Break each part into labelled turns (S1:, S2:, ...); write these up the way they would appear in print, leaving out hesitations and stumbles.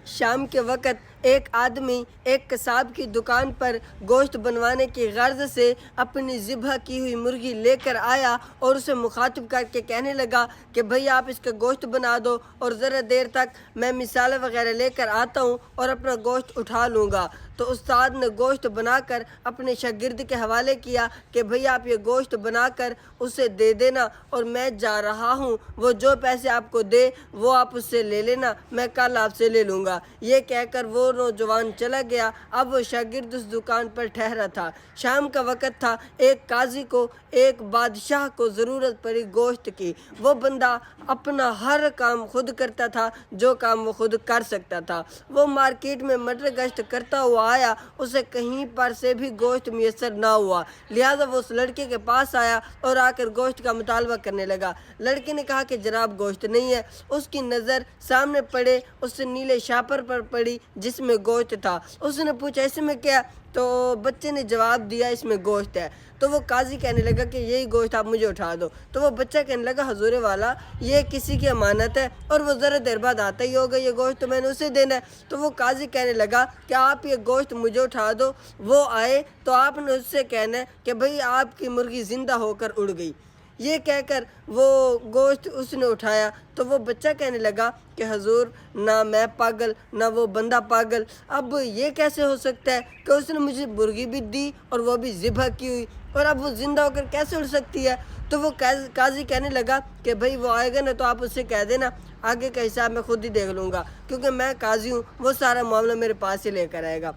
S1: شام کے وقت ایک آدمی ایک کساب کی دکان پر گوشت بنوانے کی غرض سے اپنی ذبح کی ہوئی مرغی لے کر آیا اور اسے مخاطب کر کے کہنے لگا کہ بھئی آپ اس کا گوشت بنا دو اور ذرا دیر تک میں مثالیں وغیرہ لے کر آتا ہوں اور اپنا گوشت اٹھا لوں گا۔ تو استاد نے گوشت بنا کر اپنے شاگرد کے حوالے کیا کہ بھئی آپ یہ گوشت بنا کر اسے دے دینا اور میں جا رہا ہوں، وہ جو پیسے آپ کو دے وہ آپ اس سے لے لینا، میں کل آپ سے لے لوں گا۔ یہ کہہ کر وہ نوجوان چلا گیا۔ اب وہ شاگرد اس دکان پر ٹھہرا تھا۔ شام کا وقت تھا۔ ایک قاضی کو ایک بادشاہ کو ضرورت پڑی گوشت کی۔ وہ بندہ اپنا ہر کام خود کرتا تھا، جو کام وہ خود کر سکتا تھا۔ وہ مارکیٹ میں مٹر گشت کرتا ہوا آیا، اسے کہیں پر سے بھی گوشت میسر نہ ہوا، لہٰذا وہ اس لڑکے کے پاس آیا اور آ کر گوشت کا مطالبہ کرنے لگا۔ لڑکے نے کہا کہ جناب گوشت نہیں ہے۔ اس کی نظر سامنے پڑے اس نیلے شاپر پر پڑی جس میں گوشت تھا۔ اس نے پوچھا اس میں کیا؟ تو بچے نے جواب دیا اس میں گوشت ہے۔ تو وہ قاضی کہنے لگا کہ یہی گوشت آپ مجھے اٹھا دو۔ تو وہ بچہ کہنے لگا حضور والا یہ کسی کی امانت ہے اور وہ ذرا دیر بعد آتا ہی ہوگا، یہ گوشت تو میں نے اسے دینا ہے۔ تو وہ قاضی کہنے لگا کہ آپ یہ گوشت مجھے اٹھا دو۔ وہ آئے تو آپ نے اس سے کہنا ہے کہ بھئی آپ کی مرغی زندہ ہو کر اڑ گئی۔ یہ کہہ کر وہ گوشت اس نے اٹھایا۔ تو وہ بچہ کہنے لگا کہ حضور نہ میں پاگل نہ وہ بندہ پاگل، اب یہ کیسے ہو سکتا ہے کہ اس نے مجھے مرغی بھی دی اور وہ بھی ذبح کی ہوئی، اور اب وہ زندہ ہو کر کیسے اڑ سکتی ہے؟ تو وہ قاضی کہنے لگا کہ بھئی وہ آئے گا نا تو آپ اس سے کہہ دینا آگے کا حساب میں خود ہی دیکھ لوں گا، کیونکہ میں قاضی ہوں، وہ سارا معاملہ میرے پاس ہی لے کر آئے گا۔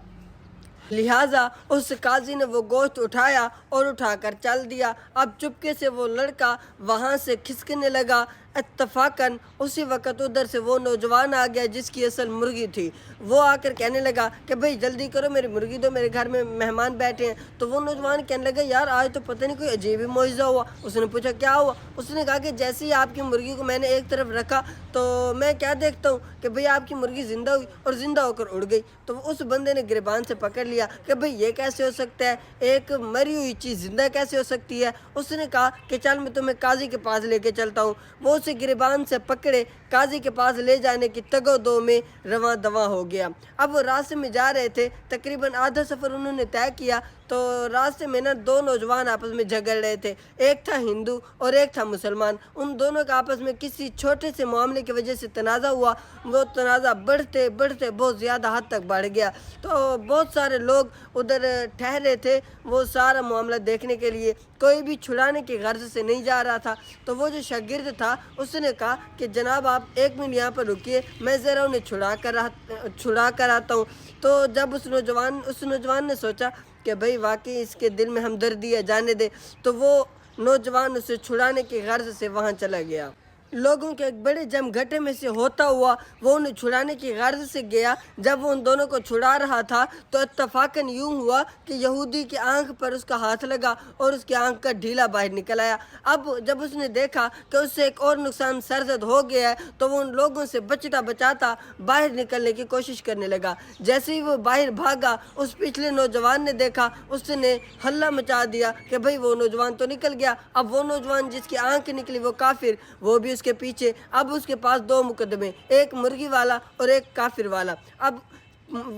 S1: لہٰذا اس قاضی نے وہ گوشت اٹھایا اور اٹھا کر چل دیا۔ اب چپکے سے وہ لڑکا وہاں سے کھسکنے لگا۔ اتفاقاً اسی وقت ادھر سے وہ نوجوان آ گیا جس کی اصل مرغی تھی۔ وہ آ کر کہنے لگا کہ بھئی جلدی کرو میری مرغی دو، میرے گھر میں مہمان بیٹھے ہیں۔ تو وہ نوجوان کہنے لگا یار آج تو پتہ نہیں کوئی عجیب ہی معجزہ ہوا۔ اس نے پوچھا کیا ہوا؟ اس نے کہا کہ جیسے ہی آپ کی مرغی کو میں نے ایک طرف رکھا تو میں کیا دیکھتا ہوں کہ بھئی آپ کی مرغی زندہ ہوئی اور زندہ ہو کر اڑ گئی۔ تو اس بندے نے گریبان سے پکڑ لیا کہ بھئی یہ کیسے ہو سکتا ہے، ایک مری ہوئی چیز زندہ کیسے ہو سکتی ہے؟ اس نے کہا کہ چل میں تمہیں قاضی کے پاس لے کے چلتا ہوں۔ وہ اسے گریبان سے پکڑے قاضی کے پاس لے جانے کی تگ و دو میں رواں دواں ہو گیا۔ اب وہ راستے میں جا رہے تھے، تقریباً آدھا سفر انہوں نے طے کیا تو راستے میں نا دو نوجوان آپس میں جھگڑ رہے تھے، ایک تھا ہندو اور ایک تھا مسلمان۔ ان دونوں کا آپس میں کسی چھوٹے سے معاملے کی وجہ سے تنازع ہوا۔ وہ تنازع بڑھتے بڑھتے بہت زیادہ حد تک بڑھ گیا۔ تو بہت سارے لوگ ادھر ٹھہرے تھے وہ سارا معاملہ دیکھنے کے لیے، کوئی بھی چھڑانے کی غرض سے نہیں جا رہا تھا۔ تو وہ جو شاگرد تھا اس نے کہا کہ جناب آپ ایک منٹ یہاں پر رکیے، میں ذرا انہیں چھڑا کر آتا ہوں۔ تو جب اس نوجوان نے سوچا کہ بھئی واقعی اس کے دل میں ہمدردی ہے، جانے دے، تو وہ نوجوان اسے چھڑانے کی غرض سے وہاں چلا گیا۔ لوگوں کے ایک بڑے جم گھٹے میں سے ہوتا ہوا وہ انہیں چھڑانے کی غرض سے گیا۔ جب وہ ان دونوں کو چھڑا رہا تھا تو اتفاقاً یوں ہوا کہ یہودی کی آنکھ پر اس کا ہاتھ لگا اور اس کی آنکھ کا ڈھیلا باہر نکل آیا۔ اب جب اس نے دیکھا کہ اس سے ایک اور نقصان سرزد ہو گیا ہے تو وہ ان لوگوں سے بچتا بچاتا باہر نکلنے کی کوشش کرنے لگا۔ جیسے ہی وہ باہر بھاگا اس پچھلے نوجوان نے دیکھا، اس نے ہلہ مچا دیا کہ بھئی وہ نوجوان تو نکل گیا۔ اب وہ نوجوان جس کی آنکھ نکلی وہ کافر، وہ بھی اس کے پیچھے۔ اب اس کے پاس دو مقدمے، ایک مرغی والا اور ایک کافر والا۔ اب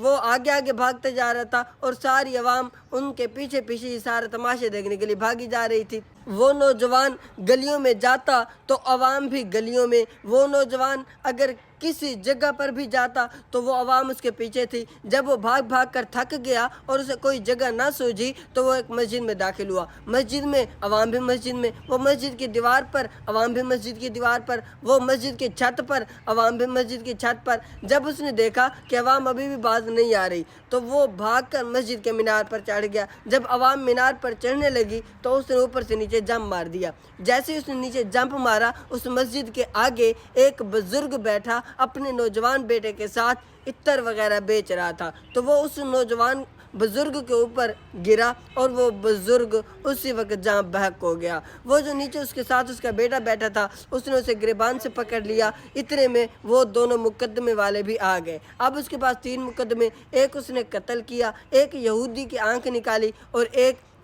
S1: وہ آگے آگے بھاگتے جا رہا تھا اور ساری عوام ان کے پیچھے پیچھے یہ سارے تماشے دیکھنے کے لیے بھاگی جا رہی تھی۔ وہ نوجوان گلیوں میں جاتا تو عوام بھی گلیوں میں، وہ نوجوان اگر کسی جگہ پر بھی جاتا تو وہ عوام اس کے پیچھے تھی۔ جب وہ بھاگ بھاگ کر تھک گیا اور اسے کوئی جگہ نہ سوجھی تو وہ ایک مسجد میں داخل ہوا۔ مسجد میں عوام بھی مسجد میں، وہ مسجد کی دیوار پر عوام بھی مسجد کی دیوار پر، وہ مسجد کی چھت پر عوام بھی مسجد کی چھت پر۔ جب اس نے دیکھا کہ عوام ابھی بھی باز نہیں آ رہی تو وہ بھاگ کر مسجد کے مینار پر چڑھ گیا۔ جب عوام مینار پر چڑھنے لگی تو اس نے اوپر سے نیچے جمپ مار دیا۔ جیسے اس نے نیچے جمپ مارا اس مسجد کے آگے ایک بزرگ بیٹھا اپنے نوجوان بیٹے کے ساتھ عطر وغیرہ بیچ رہا تھا، تو وہ اس نوجوان بزرگ کے اوپر گرا اور وہ بزرگ اسی وقت جہاں بہک ہو گیا۔ وہ جو نیچے اس کے ساتھ اس کا بیٹا بیٹھا تھا اس نے اسے گریبان سے پکڑ لیا۔ اتنے میں وہ دونوں مقدمے والے بھی آ گئے۔ اب اس کے پاس تین مقدمے، ایک اس نے قتل کیا، ایک یہودی کی آنکھ نکالی اور ایک